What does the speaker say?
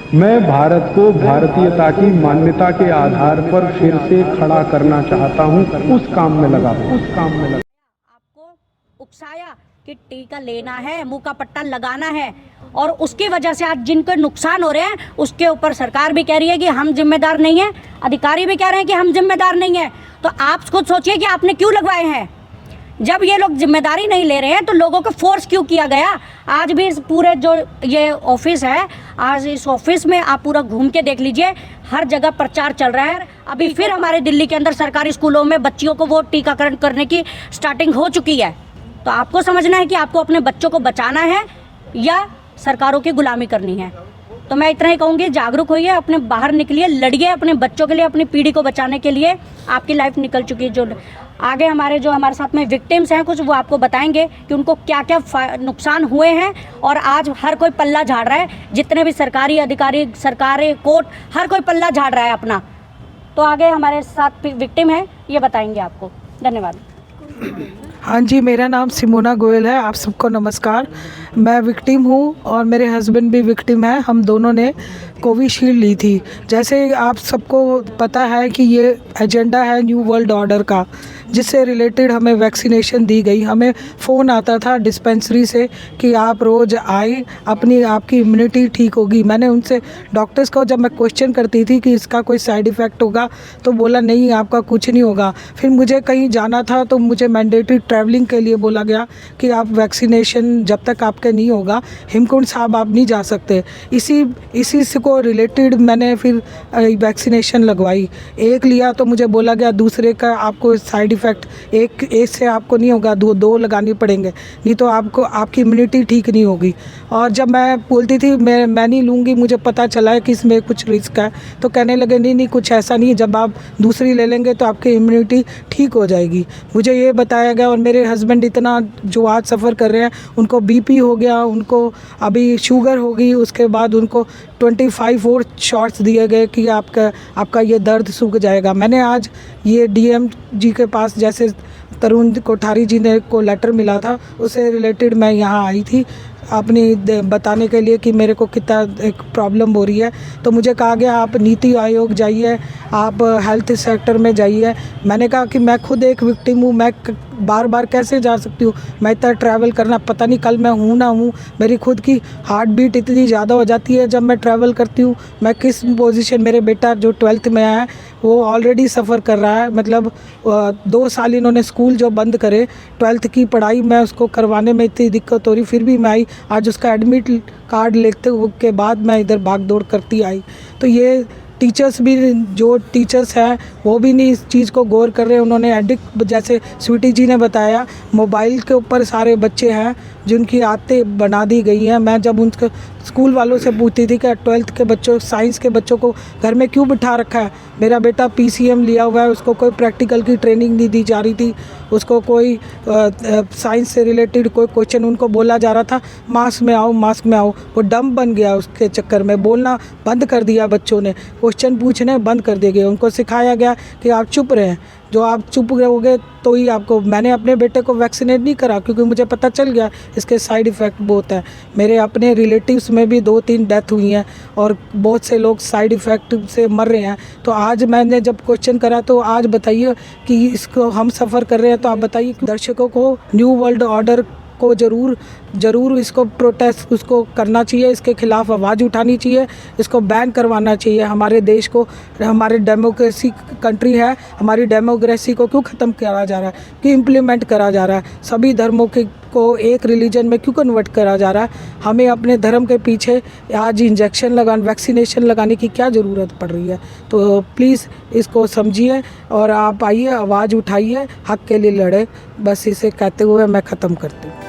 मैं भारत को भारतीयता की मान्यता के आधार पर फिर से खड़ा करना चाहता हूं, उस काम में लगा। आपको उकसाया कि टीका लेना है, मुंह का पट्टा लगाना है, और उसकी वजह से आज जिनको नुकसान हो रहे हैं उसके ऊपर सरकार भी कह रही है कि हम जिम्मेदार नहीं है, अधिकारी भी कह रहे हैं कि हम जिम्मेदार नहीं है। तो आप खुद सोचिए कि आपने क्यों लगवाए हैं। जब ये लोग जिम्मेदारी नहीं ले रहे हैं तो लोगों को फोर्स क्यों किया गया। आज भी इस पूरे जो ये ऑफिस है, आज इस ऑफिस में आप पूरा घूम के देख लीजिए, हर जगह प्रचार चल रहा है। अभी फिर हमारे दिल्ली के अंदर सरकारी स्कूलों में बच्चियों को वो टीकाकरण करने की स्टार्टिंग हो चुकी है। तो आपको समझना है कि आपको अपने बच्चों को बचाना है या सरकारों की गुलामी करनी है। तो मैं इतना ही कहूँगी, जागरूक होइए, अपने बाहर निकलिए, लड़िए अपने बच्चों के लिए, अपनी पीढ़ी को बचाने के लिए। आपकी लाइफ निकल चुकी है। जो आगे हमारे साथ में विक्टिम्स हैं कुछ, वो आपको बताएंगे कि उनको क्या क्या नुकसान हुए हैं। और आज हर कोई पल्ला झाड़ रहा है, जितने भी सरकारी अधिकारी, सरकारी कोर्ट, हर कोई पल्ला झाड़ रहा है अपना। तो आगे हमारे साथ विक्टिम है, ये बताएंगे आपको। धन्यवाद। हाँ जी, मेरा नाम सिमोना गोयल है। आप सबको नमस्कार। मैं विक्टिम हूँ और मेरे हस्बैंड भी विक्टिम है। हम दोनों ने कोविशील्ड ली थी। जैसे आप सबको पता है कि ये एजेंडा है न्यू वर्ल्ड ऑर्डर का, जिससे रिलेटेड हमें वैक्सीनेशन दी गई। हमें फ़ोन आता था डिस्पेंसरी से कि आप रोज़ आए, आपकी इम्यूनिटी ठीक होगी। मैंने उनसे डॉक्टर्स को जब मैं क्वेश्चन करती थी कि इसका कोई साइड इफ़ेक्ट होगा, तो बोला नहीं, आपका कुछ नहीं होगा। फिर मुझे कहीं जाना था तो मुझे मैंडेटरी ट्रैवलिंग के लिए बोला गया कि आप वैक्सीनेशन जब तक आपके नहीं होगा, हेमकुंड साहब आप नहीं जा सकते। इसी से को रिलेटेड मैंने फिर वैक्सीनेशन लगवाई। एक लिया तो मुझे बोला गया दूसरे का आपको साइड इफ़ेक्ट एक से आपको नहीं होगा, दो लगानी पड़ेंगे, नहीं तो आपकी इम्यूनिटी ठीक नहीं होगी। और जब मैं बोलती थी मैं नहीं लूँगी, मुझे पता चला है कि इसमें कुछ रिस्क है, तो कहने लगे नहीं कुछ ऐसा नहीं है, जब आप दूसरी ले लेंगे तो आपकी इम्यूनिटी ठीक हो जाएगी। मुझे ये बताया गया। और मेरे हस्बैंड इतना जो आज सफ़र कर रहे हैं, उनको बीपी हो गया, उनको अभी शुगर होगी, उसके बाद उनको 25 और शॉट्स दिए गए कि आपका ये दर्द सूख जाएगा। मैंने आज ये डीएम जी के पास, जैसे तरुण कोठारी जी ने को लेटर मिला था, उससे रिलेटेड मैं यहाँ आई थी अपनी बताने के लिए कि मेरे को कितना एक प्रॉब्लम हो रही है। तो मुझे कहा गया आप नीति आयोग जाइए, आप हेल्थ सेक्टर में जाइए। मैंने कहा कि मैं खुद एक विक्टिम हूँ, मैं बार बार कैसे जा सकती हूँ, मैं इतना ट्रैवल करना, पता नहीं कल मैं हूँ ना हूँ। मेरी खुद की हार्ट बीट इतनी ज़्यादा हो जाती है जब मैं ट्रैवल करती हूँ। मैं किस पोजीशन, मेरे बेटा जो 12th में आया है वो ऑलरेडी सफ़र कर रहा है। मतलब 2 साल इन्होंने स्कूल जो बंद करे, 12th की पढ़ाई मैं उसको करवाने में इतनी दिक्कत हो रही, फिर भी मैं आई। आज उसका एडमिट कार्ड लेते के बाद मैं इधर भाग दौड़ करती आई। तो ये टीचर्स भी, जो टीचर्स हैं वो भी नहीं इस चीज़ को गौर कर रहे। उन्होंने एडिक्ट, जैसे स्वीटी जी ने बताया, मोबाइल के ऊपर सारे बच्चे हैं जिनकी आदतें बना दी गई हैं। मैं जब उनके स्कूल वालों से पूछती थी कि 12th के बच्चों, साइंस के बच्चों को घर में क्यों बिठा रखा है, मेरा बेटा PCM लिया हुआ है, उसको कोई प्रैक्टिकल की ट्रेनिंग नहीं दी जा रही थी, उसको कोई साइंस से रिलेटेड कोई क्वेश्चन उनको बोला जा रहा था मास्क में आओ, मास्क में आओ। वो डम बन गया, उसके चक्कर में बोलना बंद कर दिया बच्चों ने, क्वेश्चन पूछने बंद कर दिए गए। उनको सिखाया गया कि आप चुप रहें, जो आप चुप रहोगे तो ही आपको। मैंने अपने बेटे को वैक्सीनेट नहीं करा क्योंकि मुझे पता चल गया इसके साइड इफ़ेक्ट बहुत हैं। मेरे अपने रिलेटिव्स में भी 2-3 डेथ हुई हैं और बहुत से लोग साइड इफ़ेक्ट से मर रहे हैं। तो आज मैंने जब क्वेश्चन करा तो आज बताइए कि इसको हम सफ़र कर रहे हैं, तो आप बताइए दर्शकों को न्यू वर्ल्ड ऑर्डर को ज़रूर इसको प्रोटेस्ट उसको करना चाहिए, इसके खिलाफ आवाज़ उठानी चाहिए, इसको बैन करवाना चाहिए। हमारे देश को, हमारे डेमोक्रेसी कंट्री है, हमारी डेमोक्रेसी को क्यों ख़त्म करा जा रहा है, क्यों इम्प्लीमेंट करा जा रहा है, सभी धर्मों को एक रिलीजन में क्यों कन्वर्ट करा जा रहा है। हमें अपने धर्म के पीछे आज वैक्सीनेशन लगाने की क्या ज़रूरत पड़ रही है। तो प्लीज़ इसको समझिए और आप आइए, आवाज़ उठाइए, हक़ के लिए लड़े। बस इसे कहते हुए मैं ख़त्म करती हूँ।